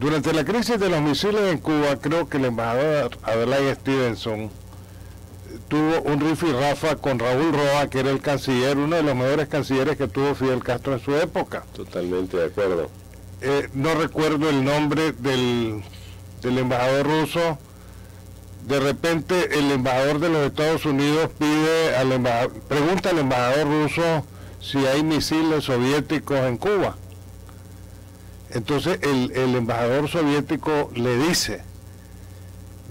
Durante la crisis de los misiles en Cuba, creo que el embajador Adlai Stevenson tuvo un rifirrafa con Raúl Roa, que era el canciller, uno de los mejores cancilleres que tuvo Fidel Castro en su época. Totalmente de acuerdo. No recuerdo el nombre del embajador ruso. De repente el embajador de los Estados Unidos pregunta al embajador ruso si hay misiles soviéticos en Cuba. Entonces el embajador soviético le dice: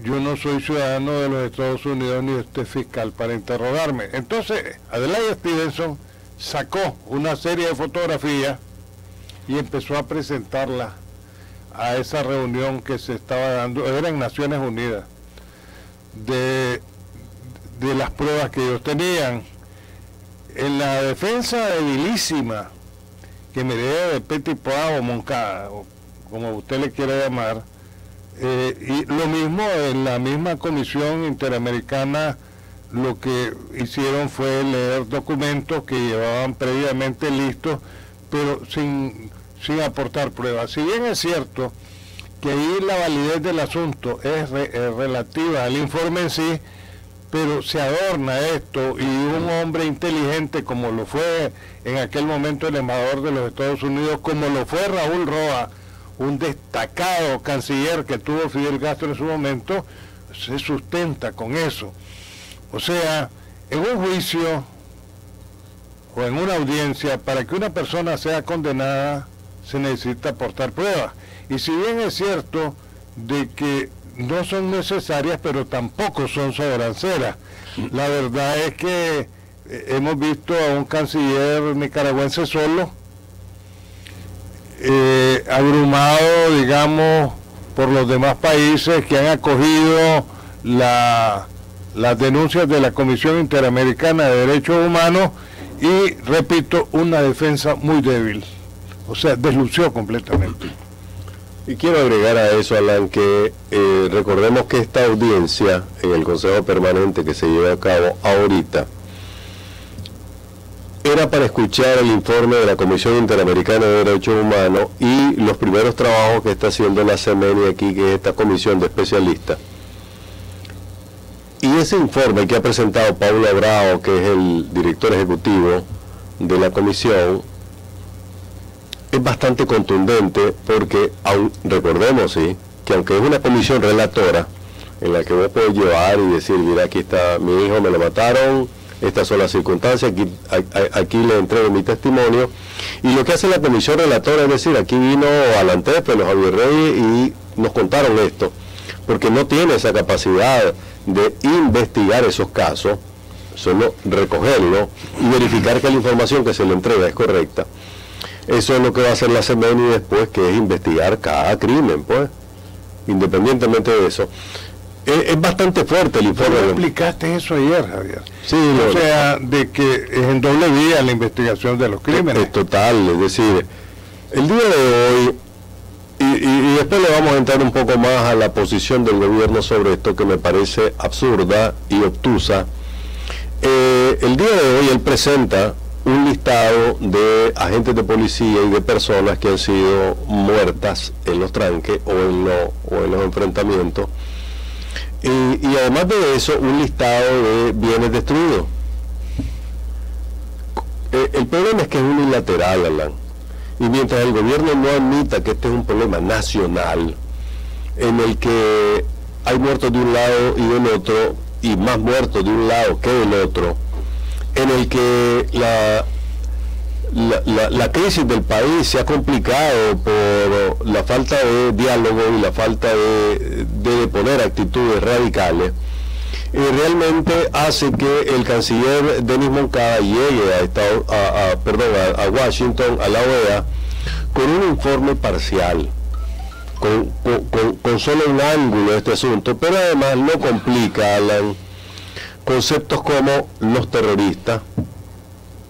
yo no soy ciudadano de los Estados Unidos ni usted fiscal para interrogarme. Entonces Adlai Stevenson sacó una serie de fotografías y empezó a presentarla a esa reunión que se estaba dando, era en Naciones Unidas, de las pruebas que ellos tenían. En la defensa debilísima que me de Petit Pois o Moncada, o como usted le quiera llamar, y lo mismo en la misma Comisión Interamericana, lo que hicieron fue leer documentos que llevaban previamente listos, pero sin aportar pruebas. Si bien es cierto que ahí la validez del asunto es relativa al informe en sí, pero se adorna esto, y un hombre inteligente como lo fue en aquel momento el embajador de los Estados Unidos, como lo fue Raúl Roa, un destacado canciller que tuvo Fidel Castro en su momento, se sustenta con eso. O sea, en un juicio o en una audiencia, para que una persona sea condenada, se necesita aportar pruebas. Y si bien es cierto de que no son necesarias, pero tampoco son sobranceras. La verdad es que hemos visto a un canciller nicaragüense solo, abrumado, digamos, por los demás países que han acogido las denuncias de la Comisión Interamericana de Derechos Humanos, y, repito, una defensa muy débil. O sea, deslució completamente. Y quiero agregar a eso, Alan, que recordemos que esta audiencia en el Consejo Permanente que se lleva a cabo ahorita era para escuchar el informe de la Comisión Interamericana de Derechos Humanos y los primeros trabajos que está haciendo la CEMENI aquí, que es esta comisión de especialistas. Y ese informe que ha presentado Paulo Abrao, que es el director ejecutivo de la comisión, es bastante contundente, porque recordemos, sí, que aunque es una comisión relatora en la que vos podés llevar y decir: mira, aquí está mi hijo, me lo mataron, estas son las circunstancias, aquí le entrego mi testimonio, y lo que hace la comisión relatora es decir: aquí vino Alan Tépez, Javier Reyes, y nos contaron esto, porque no tiene esa capacidad de investigar esos casos, solo recogerlo y verificar que la información que se le entrega es correcta. Eso es lo que va a hacer la CEMENI después, que es investigar cada crimen, pues, independientemente de eso. Es bastante fuerte el informe. ¿Cómo explicaste eso ayer, Javier? Sí, o sea, de que es en doble vía la investigación de los crímenes. Es total, es decir, el día de hoy, y después le vamos a entrar un poco más a la posición del gobierno sobre esto, que me parece absurda y obtusa. El día de hoy él presenta un listado de agentes de policía y de personas que han sido muertas en los tranques o en los enfrentamientos, y además de eso un listado de bienes destruidos. El problema es que es unilateral, Alan, y mientras el gobierno no admita que este es un problema nacional, en el que hay muertos de un lado y del otro, y más muertos de un lado que del otro, en el que la crisis del país se ha complicado por la falta de diálogo y la falta de poner actitudes radicales, realmente hace que el canciller Denis Moncada llegue a Washington, a la OEA, con un informe parcial, con solo un ángulo de este asunto, pero además lo complica, Alan, conceptos como los terroristas,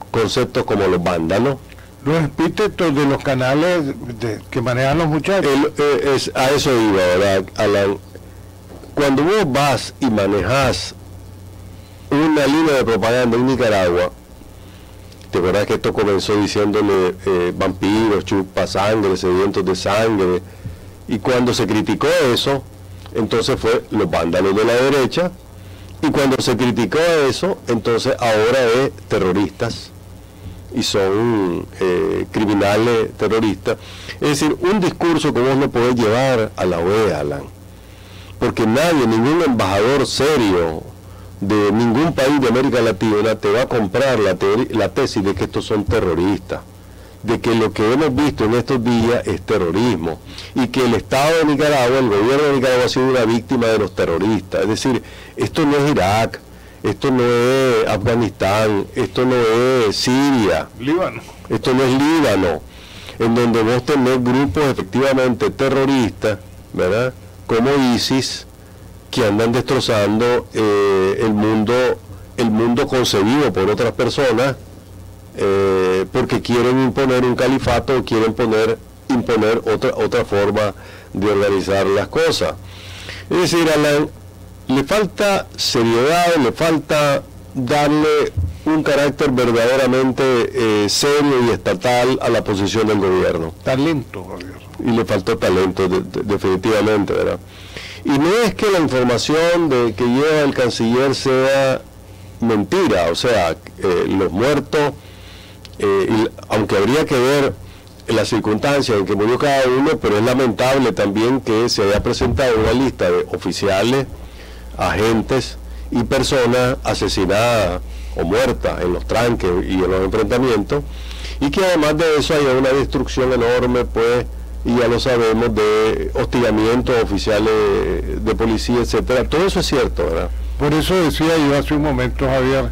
conceptos como los vándalos, los epítetos de los canales que manejan los muchachos. A eso iba, ¿verdad, Alan? Cuando vos vas y manejás una línea de propaganda en Nicaragua, ¿te acuerdas que esto comenzó diciéndole vampiros, chupa sangre, sedientos de sangre, Y cuando se criticó eso, entonces fue los vándalos de la derecha, y cuando se criticó eso, entonces ahora es terroristas, y son criminales terroristas. Es decir, un discurso que vos no podés llevar a la OEA, Alan, porque nadie, ningún embajador serio de ningún país de América Latina te va a comprar la tesis de que estos son terroristas, de que lo que hemos visto en estos días es terrorismo, y que el Estado de Nicaragua, el gobierno de Nicaragua ha sido una víctima de los terroristas. Es decir, esto no es Irak, esto no es Afganistán, esto no es Siria, Líbano. Esto no es Líbano, en donde vos tenés grupos efectivamente terroristas, ¿verdad?, como ISIS, que andan destrozando el mundo concebido por otras personas, porque quieren imponer un califato o quieren imponer otra forma de organizar las cosas. Es decir, Alan, le falta seriedad, le falta darle un carácter verdaderamente serio y estatal a la posición del gobierno. Talento, Javier. Y le faltó talento, definitivamente, ¿verdad? Y no es que la información que lleva el canciller sea mentira, o sea, los muertos, aunque habría que ver las circunstancias en que murió cada uno, pero es lamentable también que se haya presentado una lista de oficiales, agentes y personas asesinadas o muertas en los tranques y en los enfrentamientos, y que además de eso haya una destrucción enorme, pues, y ya lo sabemos, de hostigamientos oficiales de policía, etcétera. Todo eso es cierto, ¿verdad? Por eso decía yo hace un momento, Javier,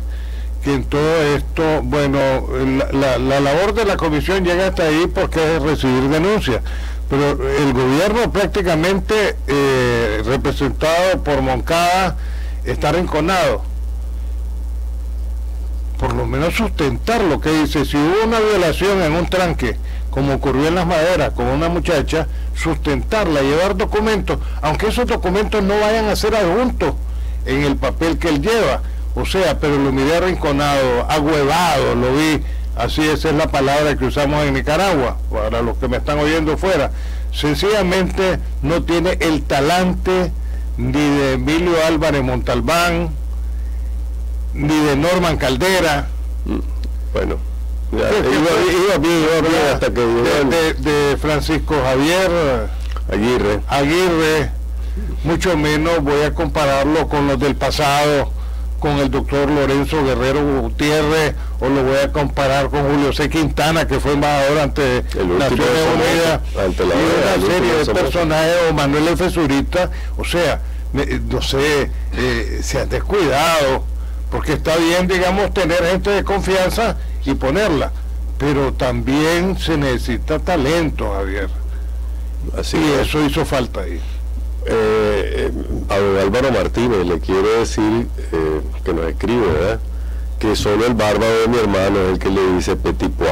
que en todo esto, bueno, la labor de la comisión llega hasta ahí porque es recibir denuncias, pero el gobierno prácticamente representado por Moncada está arrinconado. Por lo menos sustentar lo que dice. Si hubo una violación en un tranque, como ocurrió en Las Maderas con una muchacha, sustentarla, llevar documentos, aunque esos documentos no vayan a ser adjuntos en el papel que él lleva. O sea, pero lo miré arrinconado, agüevado, lo vi, así esa es la palabra que usamos en Nicaragua, para los que me están oyendo fuera. Sencillamente no tiene el talante ni de Emilio Álvarez Montalbán, ni de Norman Caldera. Bueno, iba bien hasta que de Francisco Javier Aguirre, mucho menos voy a compararlo con los del pasado, con el doctor Lorenzo Guerrero Gutiérrez, o lo voy a comparar con Julio C. Quintana, que fue embajador ante Naciones Unidas, y una serie de personajes, o Manuel F. Zurita. O sea, no sé, se han descuidado, porque está bien, digamos, tener gente de confianza y ponerla, pero también se necesita talento, Javier. Así y es. Eso hizo falta ahí. A don Álvaro Martínez le quiero decir, que nos escribe, ¿verdad?, que solo el bárbaro de mi hermano es el que le dice petit pois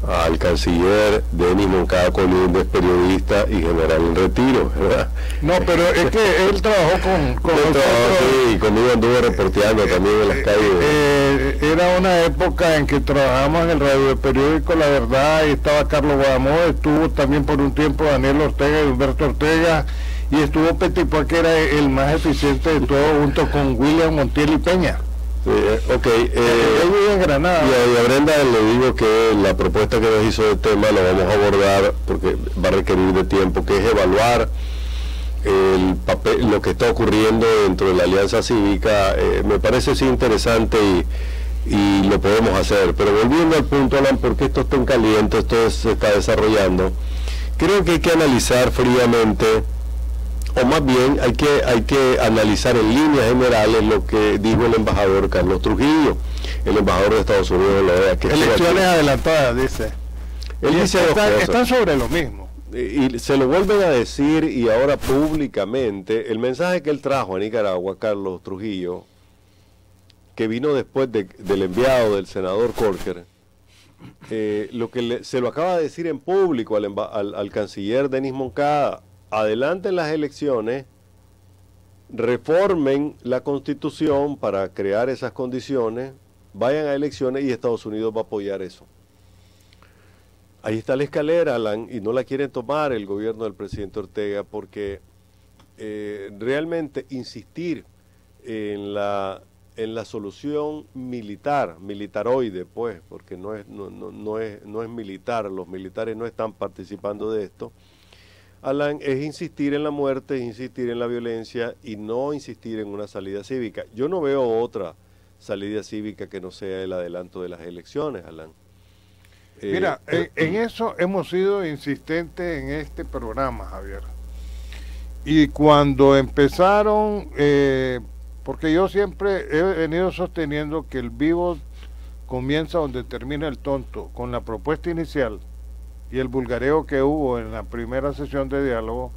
al canciller Denis Moncada Colíndez, periodista y general en retiro, ¿verdad? No, pero es que él trabajó con nosotros. Sí, conmigo anduvo reporteando también en las calles. Era una época en que trabajamos en el radio periódico La Verdad, y estaba Carlos Guadamón, estuvo también por un tiempo Daniel Ortega y Humberto Ortega, y estuvo Petit Pois, que era el más eficiente de todos, junto con William Montiel y Peña. Ok, él vive en Granada. Y a Brenda le digo que la propuesta que nos hizo de tema la vamos a abordar porque va a requerir de tiempo, que es evaluar el papel, lo que está ocurriendo dentro de la Alianza Cívica. Me parece sí interesante y lo podemos hacer, pero volviendo al punto, Alan, porque esto está en caliente, esto se está desarrollando, creo que hay que analizar fríamente, o más bien hay que analizar en líneas generales lo que dijo el embajador Carlos Trujillo, el embajador de Estados Unidos en la OEA. Elecciones adelantadas, dice. Él dice están sobre lo mismo. Y se lo vuelven a decir, y ahora públicamente, el mensaje que él trajo a Nicaragua, Carlos Trujillo, que vino después del enviado del senador Corker, lo que se lo acaba de decir en público al canciller Denis Moncada: adelanten las elecciones, reformen la Constitución para crear esas condiciones, vayan a elecciones y Estados Unidos va a apoyar eso. Ahí está la escalera, Alan, y no la quieren tomar el gobierno del presidente Ortega porque realmente insistir en la solución militaroide, pues, porque no es militar, los militares no están participando de esto, Alan, es insistir en la muerte, es insistir en la violencia y no insistir en una salida cívica. Yo no veo otra salida cívica que no sea el adelanto de las elecciones, Alan. Mira, en eso hemos sido insistentes en este programa, Javier. Y cuando empezaron, porque yo siempre he venido sosteniendo que el vivo comienza donde termina el tonto, con la propuesta inicial y el vulgareo que hubo en la primera sesión de diálogo,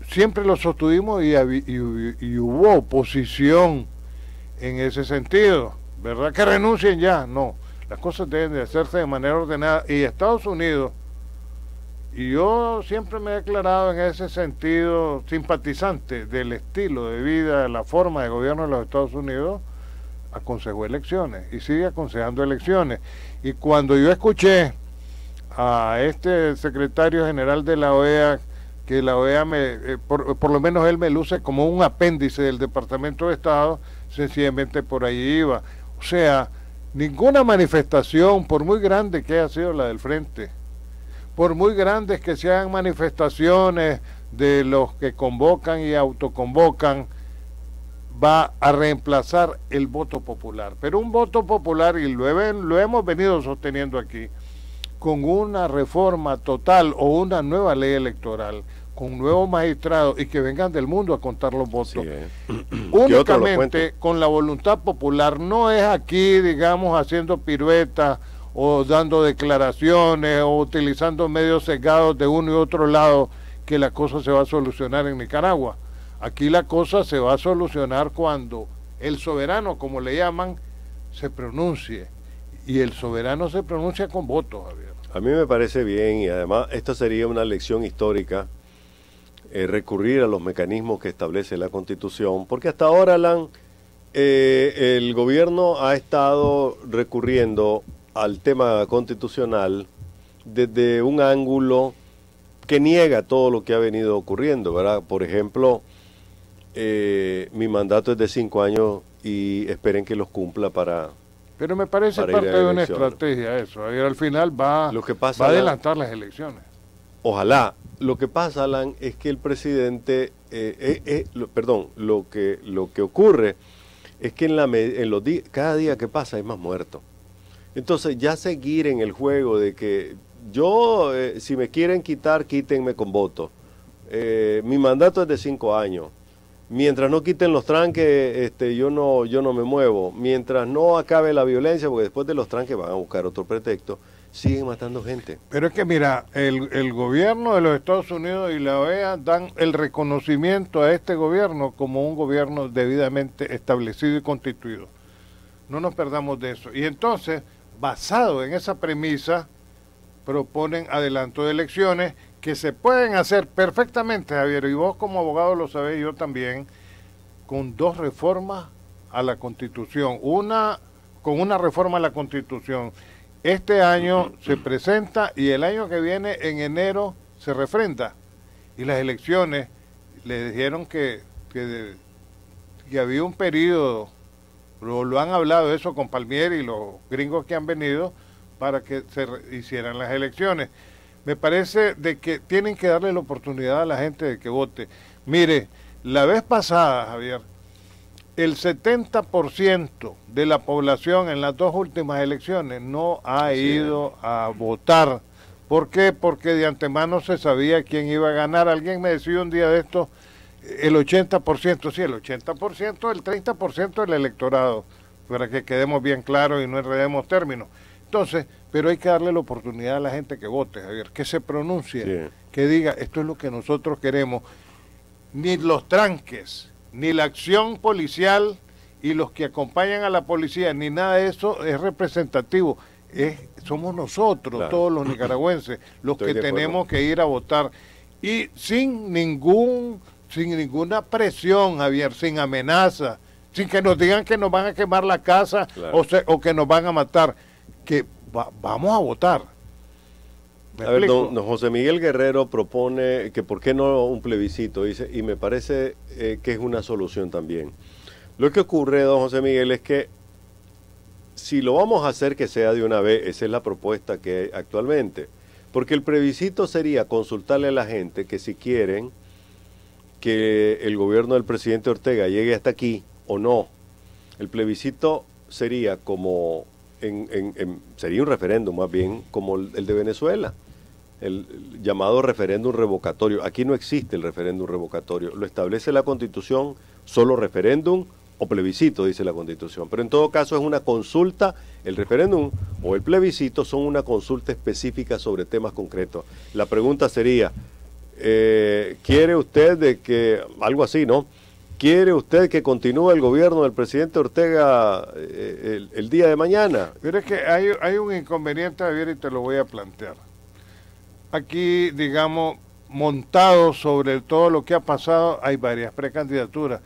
siempre lo sostuvimos y hubo oposición en ese sentido, ¿verdad? Que renuncien ya, no. Las cosas deben de hacerse de manera ordenada. Y Estados Unidos, y yo siempre me he declarado en ese sentido simpatizante del estilo de vida, de la forma de gobierno de los Estados Unidos, aconsejó elecciones y sigue aconsejando elecciones. Y cuando yo escuché a este secretario general de la OEA, que la OEA por lo menos él me luce como un apéndice del Departamento de Estado, sencillamente por ahí iba. O sea, ninguna manifestación, por muy grande que haya sido la del frente, por muy grandes que sean manifestaciones de los que convocan y autoconvocan, va a reemplazar el voto popular. Pero un voto popular, y lo hemos venido sosteniendo aquí, con una reforma total o una nueva ley electoral, con nuevos magistrados y que vengan del mundo a contar los votos. Sí, únicamente con la voluntad popular, no es aquí, digamos, haciendo piruetas o dando declaraciones o utilizando medios sesgados de uno y otro lado que la cosa se va a solucionar en Nicaragua. Aquí la cosa se va a solucionar cuando el soberano, como le llaman, se pronuncie. Y el soberano se pronuncia con votos, Javier. A mí me parece bien y además esta sería una lección histórica. Recurrir a los mecanismos que establece la Constitución, porque hasta ahora, Alan, el gobierno ha estado recurriendo al tema constitucional desde un ángulo que niega todo lo que ha venido ocurriendo, ¿verdad? Por ejemplo, mi mandato es de 5 años y esperen que los cumpla para... Pero me parece parte de una estrategia eso, al final va a adelantar las elecciones. Ojalá. Lo que pasa, Alan, es que el presidente, lo que ocurre es que cada día que pasa hay más muertos. Entonces ya seguir en el juego de que yo, si me quieren quitar, quítenme con voto. Mi mandato es de 5 años. Mientras no quiten los tranques, yo no me muevo. Mientras no acabe la violencia, porque después de los tranques van a buscar otro pretexto, siguen matando gente. Pero es que mira, el gobierno de los Estados Unidos y la OEA dan el reconocimiento a este gobierno como un gobierno debidamente establecido y constituido. No nos perdamos de eso. Y entonces, basado en esa premisa, proponen adelanto de elecciones que se pueden hacer perfectamente, Javier, y vos como abogado lo sabés, yo también, con 2 reformas a la Constitución. Con una reforma a la Constitución. Este año se presenta y el año que viene, en enero, se refrenda. Y las elecciones, le dijeron que había un periodo, lo han hablado eso con Palmieri y los gringos que han venido, para que se hicieran las elecciones. Me parece de que tienen que darle la oportunidad a la gente de que vote. Mire, la vez pasada, Javier, el 70% de la población en las 2 últimas elecciones no ha ido a votar. ¿Por qué? Porque de antemano se sabía quién iba a ganar. Alguien me decía un día de esto, el 80%, sí, el 80%, el 30% del electorado, para que quedemos bien claros y no enredemos términos. Entonces, pero hay que darle la oportunidad a la gente que vote, Javier, que se pronuncie, sí, que diga, esto es lo que nosotros queremos. Ni los tranques, ni la acción policial y los que acompañan a la policía, ni nada de eso es representativo. Somos nosotros, claro, todos los nicaragüenses, los que tenemos que ir a votar. Y sin ninguna presión, Javier, sin amenaza, sin que nos digan que nos van a quemar la casa, claro, o que nos van a matar, que vamos a votar. A ver, don José Miguel Guerrero propone que por qué no un plebiscito, dice, y me parece que es una solución también. Lo que ocurre, don José Miguel, es que si lo vamos a hacer que sea de una vez, esa es la propuesta que hay actualmente, porque el plebiscito sería consultarle a la gente que si quieren que el gobierno del presidente Ortega llegue hasta aquí o no. El plebiscito sería como, sería un referéndum más bien como el de Venezuela, el llamado referéndum revocatorio. Aquí no existe el referéndum revocatorio, lo establece la Constitución, solo referéndum o plebiscito, dice la Constitución, pero en todo caso es una consulta, el referéndum o el plebiscito son una consulta específica sobre temas concretos. La pregunta sería, ¿quiere usted de que, algo así, ¿no? ¿Quiere usted que continúe el gobierno del presidente Ortega el día de mañana? Pero es que hay un inconveniente, Javier, y te lo voy a plantear. Aquí, digamos, montado sobre todo lo que ha pasado, hay varias precandidaturas.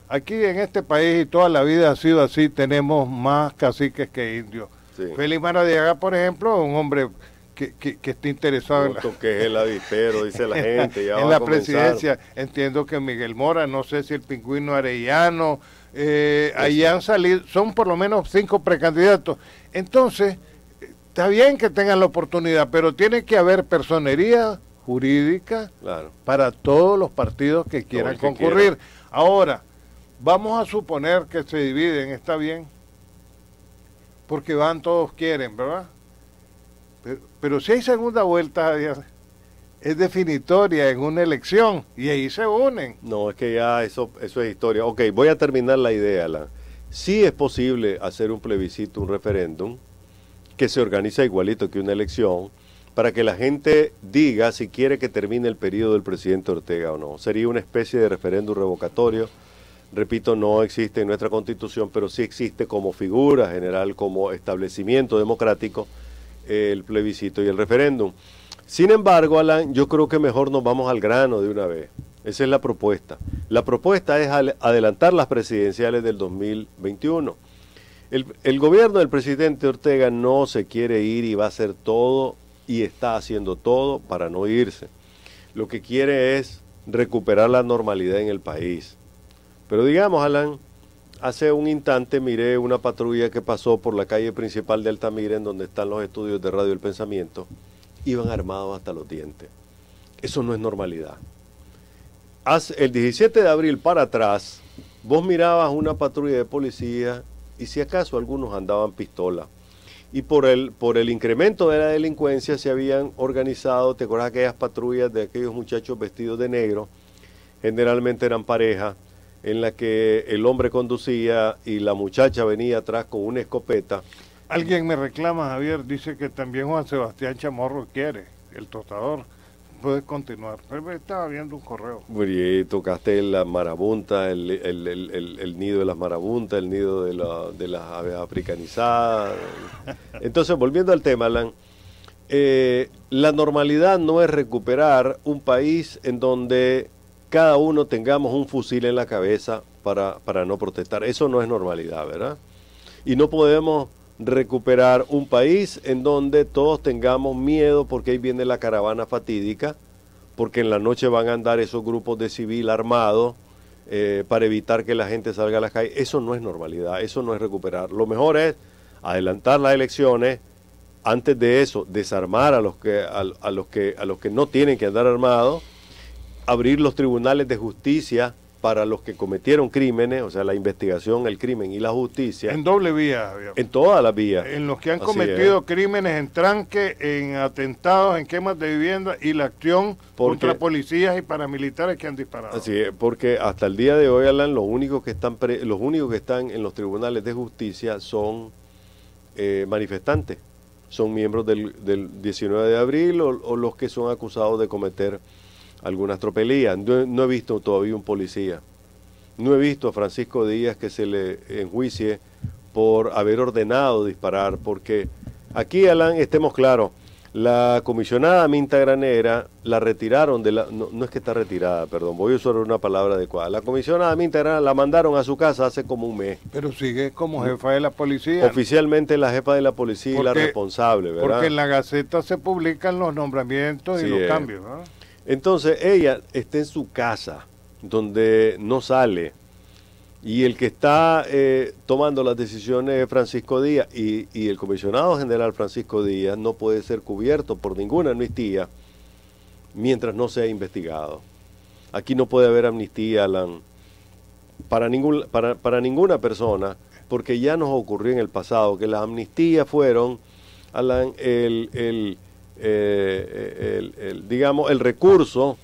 Aquí en este país, y toda la vida ha sido así, tenemos más caciques que indios. Sí. Félix Maradiaga, por ejemplo, un hombre que está interesado en que es el avispero, dice la gente. Ya en la presidencia. Entiendo que Miguel Mora, no sé si el Pingüino Arellano, ahí han salido, son por lo menos 5 precandidatos. Entonces, está bien que tengan la oportunidad, pero tiene que haber personería jurídica para todos los partidos que quieran concurrir. Ahora, vamos a suponer que se dividen, está bien, porque todos quieren, ¿verdad? Pero si hay segunda vuelta, es definitoria en una elección, y ahí se unen. No, es que ya eso es historia. Ok, voy a terminar la idea. Sí es posible hacer un plebiscito, un referéndum, que se organiza igualito que una elección, para que la gente diga si quiere que termine el periodo del presidente Ortega o no. Sería una especie de referéndum revocatorio. Repito, no existe en nuestra Constitución, pero sí existe como figura general, como establecimiento democrático, el plebiscito y el referéndum. Sin embargo, Alan, yo creo que mejor nos vamos al grano de una vez. Esa es la propuesta. La propuesta es adelantar las presidenciales del 2021. El gobierno del presidente Ortega no se quiere ir y va a hacer todo y está haciendo todo para no irse. Lo que quiere es recuperar la normalidad en el país. Pero digamos, Alan, hace un instante miré una patrulla que pasó por la calle principal de Altamira, en donde están los estudios de Radio El Pensamiento. Iban armados hasta los dientes. Eso no es normalidad. El 17 de abril para atrás, vos mirabas una patrulla de policía y si acaso algunos andaban pistola. Y por el incremento de la delincuencia se habían organizado, ¿te acuerdas aquellas patrullas de aquellos muchachos vestidos de negro? Generalmente eran parejas, en la que el hombre conducía y la muchacha venía atrás con una escopeta. Alguien me reclama, Javier, dice que también Juan Sebastián Chamorro quiere, el tostador. Puedes continuar. Estaba viendo un correo. Y tocaste la marabunta, el nido de las marabuntas, el nido de las aves africanizadas. Entonces, volviendo al tema, Alan, la normalidad no es recuperar un país en donde cada uno tengamos un fusil en la cabeza para no protestar. Eso no es normalidad, ¿verdad? Y no podemos recuperar un país en donde todos tengamos miedo porque ahí viene la caravana fatídica, porque en la noche van a andar esos grupos de civil armados para evitar que la gente salga a las calles. Eso no es normalidad, eso no es recuperar. Lo mejor es adelantar las elecciones. Antes de eso, desarmar a los que no tienen que andar armados, abrir los tribunales de justicia para los que cometieron crímenes, o sea, la investigación, el crimen y la justicia. En doble vía, Javier. En todas las vías. En los que han cometido crímenes en tranque, en atentados, en quemas de vivienda y la acción contra policías y paramilitares que han disparado. Así es, porque hasta el día de hoy, Alan, los únicos que están en los tribunales de justicia son manifestantes. Son miembros del 19 de abril o los que son acusados de cometer algunas tropelías. No he visto todavía un policía. No he visto a Francisco Díaz que se le enjuicie por haber ordenado disparar, porque aquí, Alan, estemos claros, La comisionada Minta Granera la retiraron de la... No, no es que está retirada, perdón, voy a usar una palabra adecuada. La comisionada Minta Granera la mandaron a su casa hace como un mes. Pero sigue como jefa de la policía. Oficialmente la jefa de la policía y la responsable, ¿verdad? Porque en la Gaceta se publican los nombramientos y los cambios, ¿no? Entonces ella está en su casa, donde no sale. Y el que está tomando las decisiones es Francisco Díaz, y el comisionado general Francisco Díaz no puede ser cubierto por ninguna amnistía mientras no sea investigado. Aquí no puede haber amnistía, Alan, para ninguna persona, porque ya nos ocurrió en el pasado que las amnistías fueron, Alan, digamos, el recurso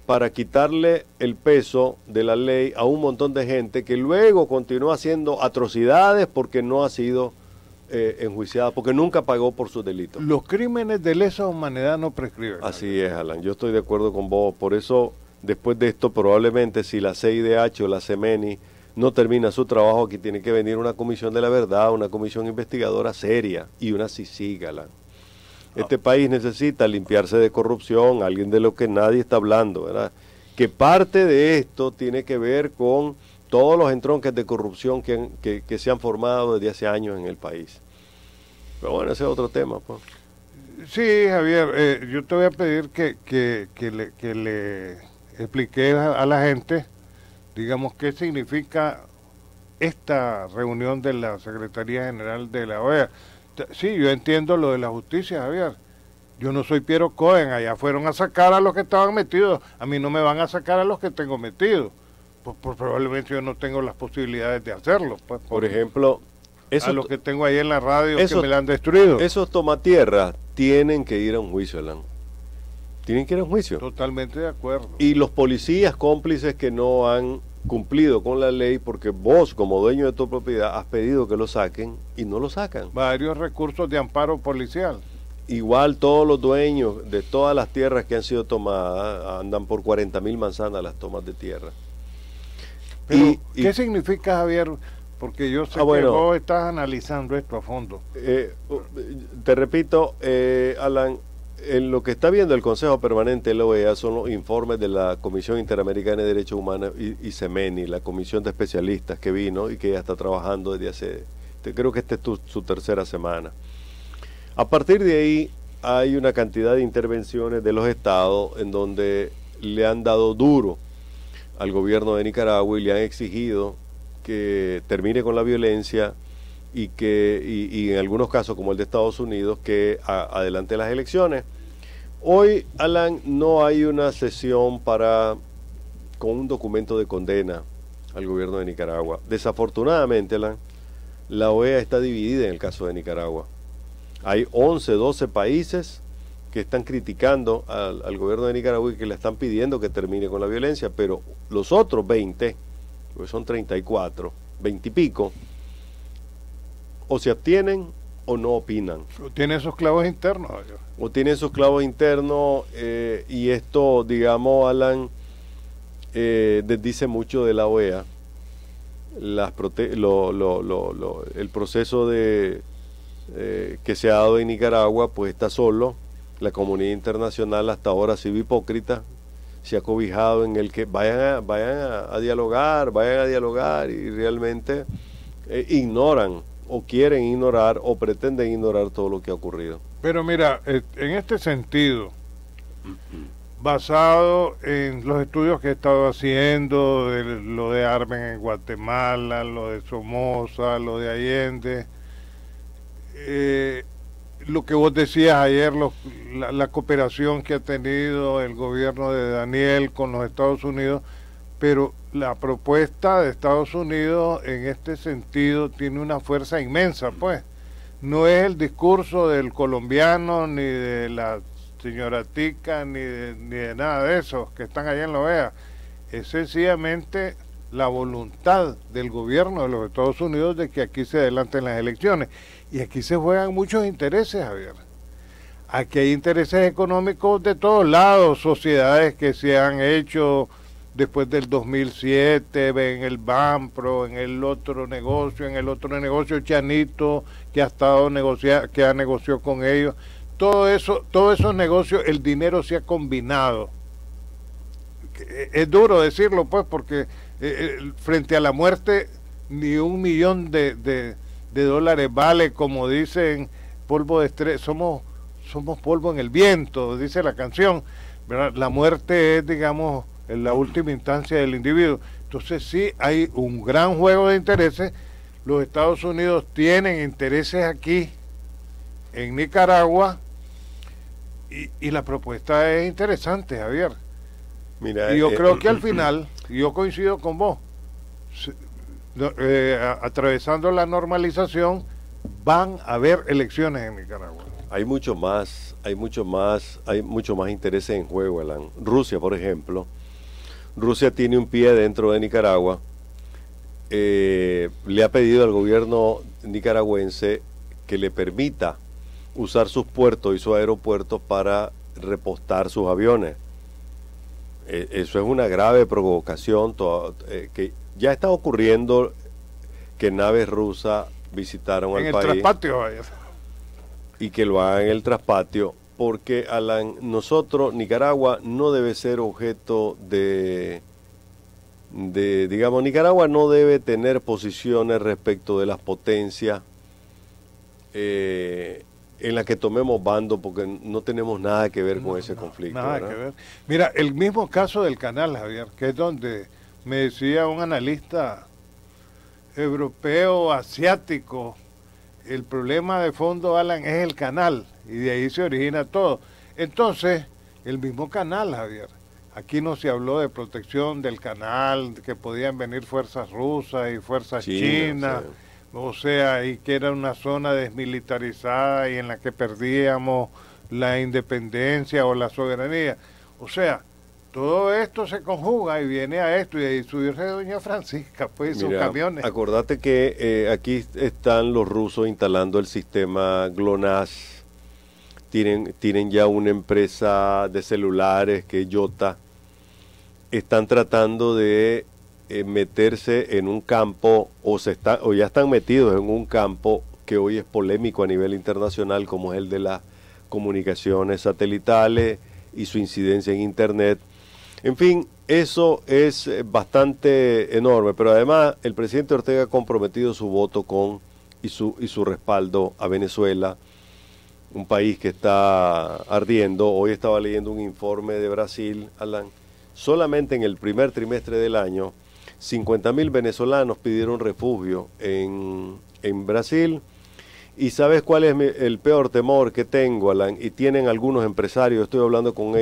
para quitarle el peso de la ley a un montón de gente que luego continúa haciendo atrocidades porque no ha sido enjuiciada, porque nunca pagó por sus delitos. Los crímenes de lesa humanidad no prescriben. Así es, Alan, yo estoy de acuerdo con vos. Por eso, después de esto, probablemente si la CIDH o la CEMENI no termina su trabajo, aquí tiene que venir una comisión de la verdad, una comisión investigadora seria y una CICIG, Alan. Este país necesita limpiarse de corrupción, alguien de lo que nadie está hablando, ¿verdad? Que parte de esto tiene que ver con todos los entronques de corrupción que se han formado desde hace años en el país. Pero bueno, ese es otro tema, pues. Sí, Javier, yo te voy a pedir que le expliques a la gente, digamos, qué significa esta reunión de la Secretaría General de la OEA. Sí, yo entiendo lo de la justicia, Javier. Yo no soy Piero Cohen, allá fueron a sacar a los que estaban metidos. A mí no me van a sacar a los que tengo metidos. Pues probablemente yo no tengo las posibilidades de hacerlo. Pues, por ejemplo, a los que tengo ahí en la radio que me la han destruido. Esos tomatierras tienen que ir a un juicio, Alan. Tienen que ir a un juicio. Totalmente de acuerdo. Y los policías cómplices que no han cumplido con la ley, porque vos como dueño de tu propiedad has pedido que lo saquen y no lo sacan. Varios recursos de amparo policial. Igual todos los dueños de todas las tierras que han sido tomadas andan por 40.000 manzanas las tomas de tierra. Pero, ¿qué significa, Javier? Porque yo sé que vos estás analizando esto a fondo. Te repito, Alan, en lo que está viendo el Consejo Permanente de la OEA son los informes de la Comisión Interamericana de Derechos Humanos y CEMENI, la comisión de especialistas que vino y que ya está trabajando desde hace, creo que esta es su tercera semana. A partir de ahí hay una cantidad de intervenciones de los estados en donde le han dado duro al gobierno de Nicaragua y le han exigido que termine con la violencia y en algunos casos, como el de Estados Unidos, que adelante las elecciones. Hoy, Alan, no hay una sesión con un documento de condena al gobierno de Nicaragua. Desafortunadamente, Alan, la OEA está dividida en el caso de Nicaragua. Hay 11, 12 países que están criticando al gobierno de Nicaragua y que le están pidiendo que termine con la violencia, pero los otros 20, porque son 34, 20 y pico, o se abstienen o no opinan. O tiene esos clavos internos. O tiene esos clavos internos y esto, digamos, Alan, desdice mucho de la OEA. El proceso que se ha dado en Nicaragua pues está solo. La comunidad internacional hasta ahora ha sido hipócrita, se ha cobijado en el que vayan a dialogar y realmente ignoran o quieren ignorar o pretenden ignorar todo lo que ha ocurrido. Pero mira, en este sentido, basado en los estudios que he estado haciendo, de lo de Armen en Guatemala, lo de Somoza, lo de Allende, lo que vos decías ayer, la cooperación que ha tenido el gobierno de Daniel con los Estados Unidos, pero la propuesta de Estados Unidos en este sentido tiene una fuerza inmensa, pues. No es el discurso del colombiano, ni de la señora Tica, ni de nada de esos que están allá en la OEA. Es sencillamente la voluntad del gobierno de los Estados Unidos de que aquí se adelanten las elecciones. Y aquí se juegan muchos intereses, Javier. Aquí hay intereses económicos de todos lados, sociedades que se han hecho después del 2007, en el Banpro, en el otro negocio Chanito, que ha estado negociado con ellos. todos esos negocios, el dinero se ha combinado. Es duro decirlo, pues, porque frente a la muerte, ni $1 millón de dólares vale, como dicen, polvo de estrella, somos polvo en el viento, dice la canción, ¿verdad? La muerte es, digamos, en la última instancia del individuo. Entonces sí hay un gran juego de intereses. Los Estados Unidos tienen intereses aquí en Nicaragua y la propuesta es interesante, Javier. Mira, Y yo creo que al final, y yo coincido con vos, atravesando la normalización, van a haber elecciones en Nicaragua. hay mucho más intereses en juego, Alan. Rusia, por ejemplo. Rusia tiene un pie dentro de Nicaragua. Le ha pedido al gobierno nicaragüense que le permita usar sus puertos y sus aeropuertos para repostar sus aviones. Eso es una grave provocación que ya está ocurriendo, que naves rusas visitaron al país. En el traspatio, vaya. Y que lo hagan en el traspatio, porque Nicaragua no debe ser objeto digamos, Nicaragua no debe tener posiciones respecto de las potencias en las que tomemos bando, porque no tenemos nada que ver con ese conflicto. Nada que ver. Mira, el mismo caso del canal, Javier, que es donde me decía un analista europeo, asiático, el problema de fondo, Alan, es el canal, y de ahí se origina todo. Entonces, el mismo canal, Javier, aquí no se habló de protección del canal, que podían venir fuerzas rusas y fuerzas chinas, sí. O sea, y que era una zona desmilitarizada y en la que perdíamos la independencia o la soberanía. O sea, todo esto se conjuga y viene a esto, y ahí subirse doña Francisca, pues, sus camiones. Acordate que aquí están los rusos instalando el sistema GLONASS. Tienen ya una empresa de celulares que es Yota. Están tratando de meterse en un campo, o ya están metidos en un campo que hoy es polémico a nivel internacional, como es el de las comunicaciones satelitales y su incidencia en Internet. En fin, eso es bastante enorme, pero además el presidente Ortega ha comprometido su voto y su respaldo a Venezuela, un país que está ardiendo. Hoy estaba leyendo un informe de Brasil, Alan. Solamente en el primer trimestre del año, 50.000 venezolanos pidieron refugio en Brasil. ¿Y sabes cuál es el peor temor que tengo, Alan? Y tienen algunos empresarios, estoy hablando con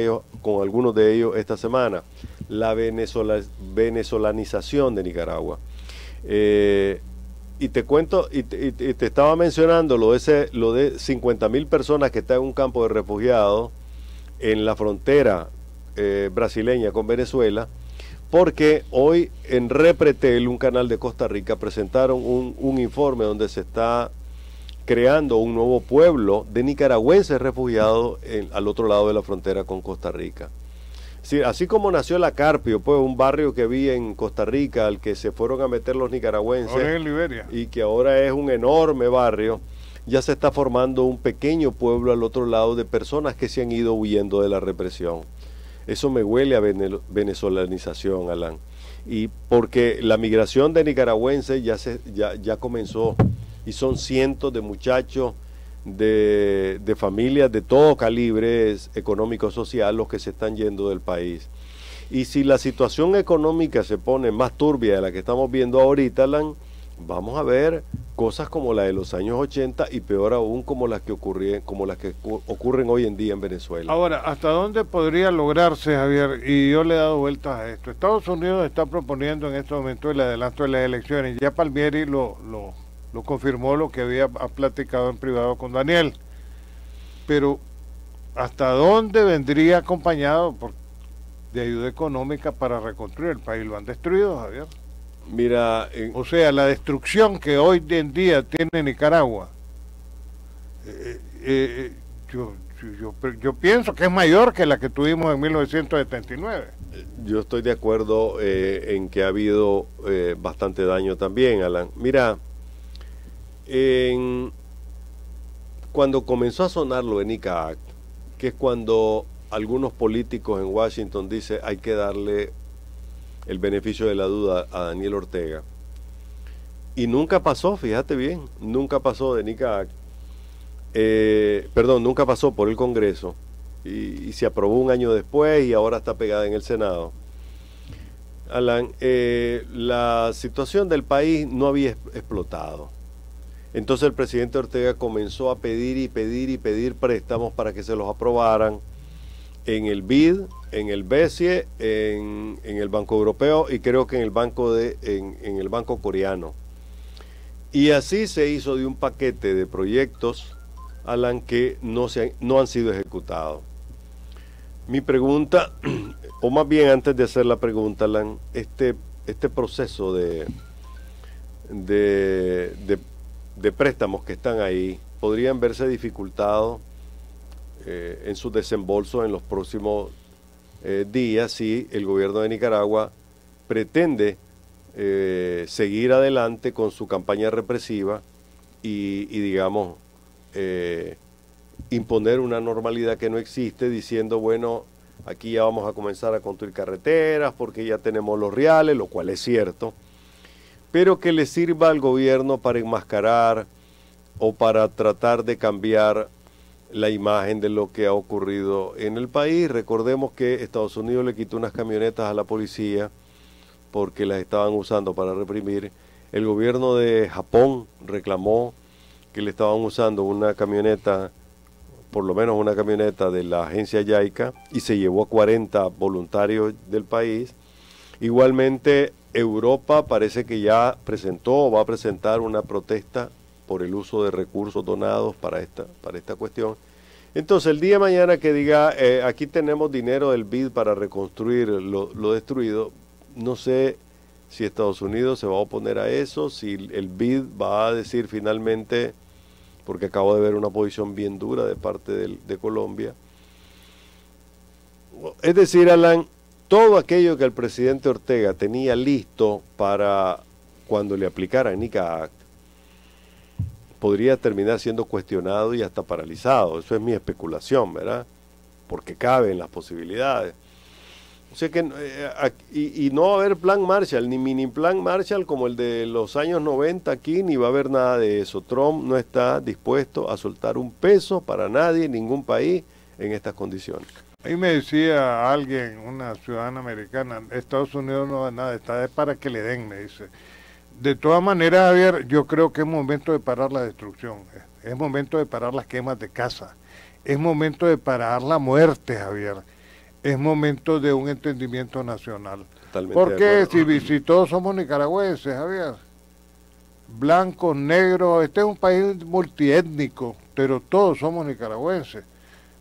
algunos de ellos esta semana, la venezolanización de Nicaragua. Y te cuento, y te estaba mencionando lo de 50.000 personas que están en un campo de refugiados en la frontera brasileña con Venezuela, porque hoy en Repretel, un canal de Costa Rica, presentaron un informe donde se está creando un nuevo pueblo de nicaragüenses refugiados al otro lado de la frontera con Costa Rica. Sí, así como nació la Carpio, pues un barrio que vi en Costa Rica al que se fueron a meter los nicaragüenses, ahora en Liberia, y que ahora es un enorme barrio, ya se está formando un pequeño pueblo al otro lado de personas que se han ido huyendo de la represión. Eso me huele a venezolanización, Alan. Y porque la migración de nicaragüenses ya comenzó, y son cientos de muchachos de familias de todo calibre económico social los que se están yendo del país. Y si la situación económica se pone más turbia de la que estamos viendo ahorita, Alan, vamos a ver cosas como la de los años 80 y peor aún como las que ocurren hoy en día en Venezuela. Ahora, ¿hasta dónde podría lograrse, Javier? Y yo le he dado vueltas a esto. Estados Unidos está proponiendo en este momento el adelanto de las elecciones. Ya Palmieri lo confirmó, lo que había platicado en privado con Daniel. Pero ¿hasta dónde vendría acompañado de ayuda económica para reconstruir el país? Lo han destruido, Javier. Mira, o sea, la destrucción que hoy en día tiene Nicaragua, yo pienso que es mayor que la que tuvimos en 1979. Yo estoy de acuerdo en que ha habido bastante daño también, Alan. Mira, cuando comenzó a sonar lo de Nica Act, que es cuando algunos políticos en Washington dicen hay que darle el beneficio de la duda a Daniel Ortega. Y nunca pasó, fíjate bien, nunca pasó de Nica Act. Nunca pasó por el Congreso y se aprobó un año después y ahora está pegada en el Senado. Alan, la situación del país no había explotado. Entonces el presidente Ortega comenzó a pedir y pedir y pedir préstamos para que se los aprobaran en el BID, en el BESIE, en el Banco Europeo y creo que en el Banco Coreano. Y así se hizo de un paquete de proyectos, Alan, que no han sido ejecutados. Mi pregunta, o más bien antes de hacer la pregunta, Alan, este proceso de préstamos que están ahí podrían verse dificultados en su desembolso en los próximos días si el gobierno de Nicaragua pretende seguir adelante con su campaña represiva y digamos, imponer una normalidad que no existe, diciendo, bueno, aquí ya vamos a comenzar a construir carreteras porque ya tenemos los reales, lo cual es cierto, pero que le sirva al gobierno para enmascarar o para tratar de cambiar la imagen de lo que ha ocurrido en el país. Recordemos que Estados Unidos le quitó unas camionetas a la policía porque las estaban usando para reprimir. El gobierno de Japón reclamó que le estaban usando una camioneta, por lo menos una camioneta de la agencia JICA, y se llevó a 40 voluntarios del país. Igualmente, Europa parece que ya presentó o va a presentar una protesta por el uso de recursos donados para esta cuestión. Entonces, el día de mañana que diga, aquí tenemos dinero del BID para reconstruir lo destruido, no sé si Estados Unidos se va a oponer a eso, si el BID va a decir finalmente, porque acabo de ver una posición bien dura de parte de Colombia. Es decir, Alan, todo aquello que el presidente Ortega tenía listo para cuando le aplicaran Nica Act, podría terminar siendo cuestionado y hasta paralizado. Eso es mi especulación, ¿verdad? Porque caben las posibilidades. O sea que, y no va a haber plan Marshall, ni mini plan Marshall como el de los años 90 aquí, ni va a haber nada de eso. Trump no está dispuesto a soltar un peso para nadie, ningún país, en estas condiciones. Ahí me decía alguien, una ciudadana americana, Estados Unidos no da nada, está para que le den, me dice. De todas maneras, Javier, yo creo que es momento de parar la destrucción, es momento de parar las quemas de casa, es momento de parar la muerte, Javier, es momento de un entendimiento nacional. Totalmente. Porque si todos somos nicaragüenses, Javier, blancos, negros, este es un país multiétnico, pero todos somos nicaragüenses,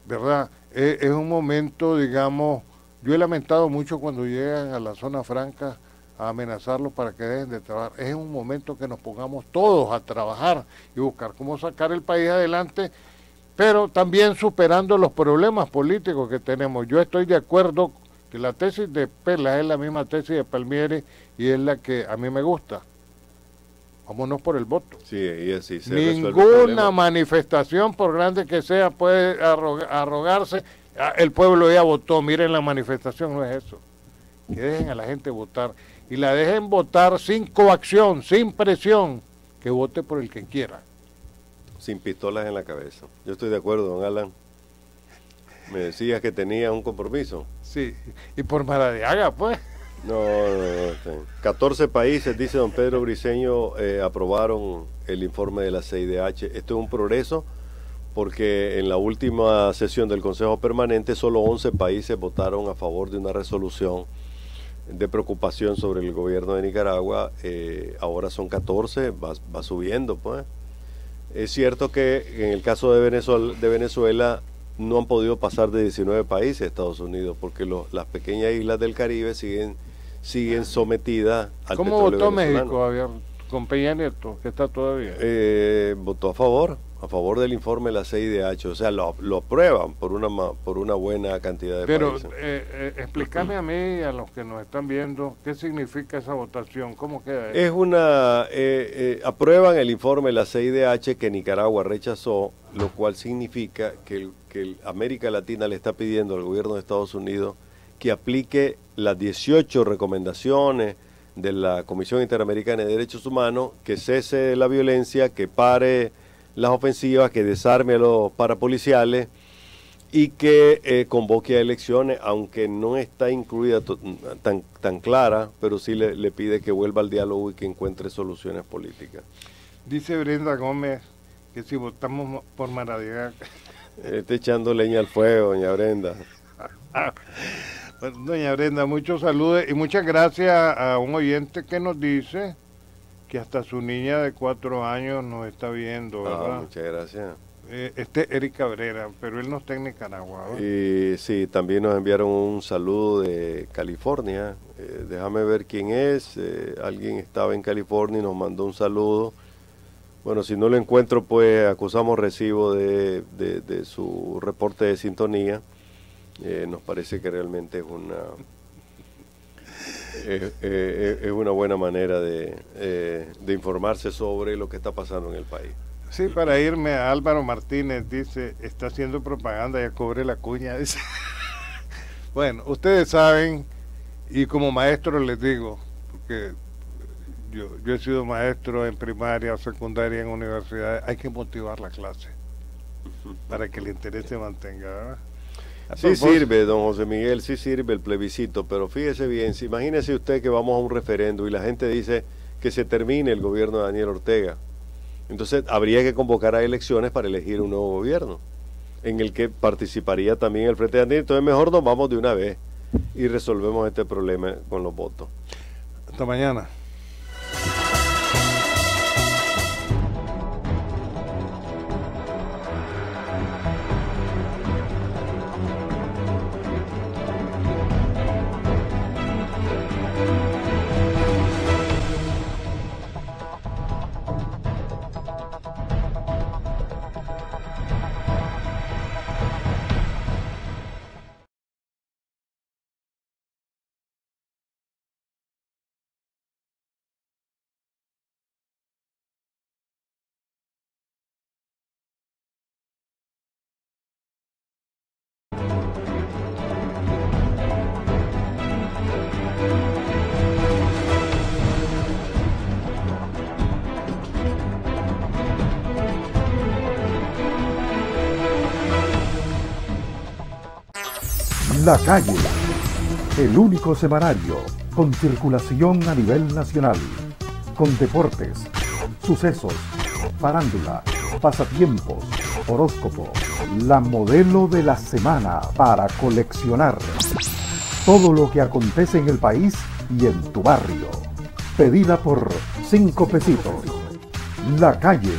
¿verdad? Es un momento, digamos, yo he lamentado mucho cuando llegan a la zona franca a amenazarlos para que dejen de trabajar. Es un momento que nos pongamos todos a trabajar y buscar cómo sacar el país adelante, pero también superando los problemas políticos que tenemos. Yo estoy de acuerdo que la tesis de Pela es la misma tesis de Palmieri y es la que a mí me gusta. Vámonos por el voto. Sí, y así se ninguna manifestación, por grande que sea, puede arrogarse. El pueblo ya votó, miren la manifestación, no es eso. Que dejen a la gente votar. Y la dejen votar sin coacción, sin presión, que vote por el que quiera. Sin pistolas en la cabeza. Yo estoy de acuerdo, don Alan. Me decías que tenía un compromiso. Sí, y por Maradiaga, pues. No. 14 países, dice don Pedro Briceño, aprobaron el informe de la CIDH. Esto es un progreso porque en la última sesión del Consejo Permanente solo 11 países votaron a favor de una resolución de preocupación sobre el gobierno de Nicaragua. Ahora son 14, va subiendo, pues. Es cierto que en el caso de Venezuela no han podido pasar de 19 países a Estados Unidos porque las pequeñas islas del Caribe siguen sometidas al ¿Cómo votó México, Javier? Con Peña Nieto, que está todavía. Votó a favor a favor del informe de la CIDH, o sea, lo aprueban por una buena cantidad de países. Pero explícame a mí y a los que nos están viendo, ¿qué significa esa votación? ¿Cómo queda eso? Es aprueban el informe de la CIDH que Nicaragua rechazó, lo cual significa que América Latina le está pidiendo al gobierno de Estados Unidos que aplique las 18 recomendaciones de la Comisión Interamericana de Derechos Humanos, que cese la violencia, que pare las ofensivas, que desarme a los parapoliciales y que convoque a elecciones, aunque no está incluida tan clara, pero sí le pide que vuelva al diálogo y que encuentre soluciones políticas. Dice Brenda Gómez que si votamos por Maradiaga... Está echando leña al fuego, doña Brenda. Bueno, doña Brenda, muchos saludos y muchas gracias a un oyente que nos dice que hasta su niña de 4 años nos está viendo, ¿verdad? Muchas gracias. Eric Cabrera, pero él no está en Nicaragua, ¿verdad? Y sí, también nos enviaron un saludo de California. Déjame ver quién es. Alguien estaba en California y nos mandó un saludo. Bueno, si no lo encuentro, pues acusamos recibo de su reporte de sintonía. Nos parece que realmente es una buena manera de informarse sobre lo que está pasando en el país. Sí, para irme a Álvaro Martínez, dice, está haciendo propaganda, ya cobre la cuña, dice. Bueno, ustedes saben, y como maestro les digo, porque yo he sido maestro en primaria, secundaria, en universidades, hay que motivar la clase para que el interés se mantenga, ¿verdad? Sí sirve, don José Miguel, sí sirve el plebiscito, pero fíjese bien, imagínese usted que vamos a un referendo y la gente dice que se termine el gobierno de Daniel Ortega. Entonces habría que convocar a elecciones para elegir un nuevo gobierno, en el que participaría también el Frente de Daniel. Entonces mejor nos vamos de una vez y resolvemos este problema con los votos. Hasta mañana. La Calle, el único semanario con circulación a nivel nacional, con deportes, sucesos, farándula, pasatiempos, horóscopo, la modelo de la semana para coleccionar. Todo lo que acontece en el país y en tu barrio. Pedida por 5 pesitos. La Calle.